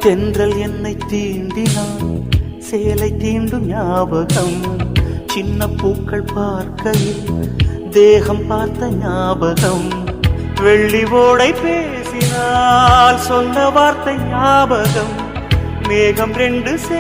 தென்றல் என்னை தீண்டினான் சேலை தீண்டும் ஞாபகம் சின்ன பூக்கள் பார்க்கையில் தேகம் பார்த்த ஞாபகம் வெள்ளி ஓடை பேசினால் சொன்ன வார்த்தை ஞாபகம் மேகம் ரெண்டு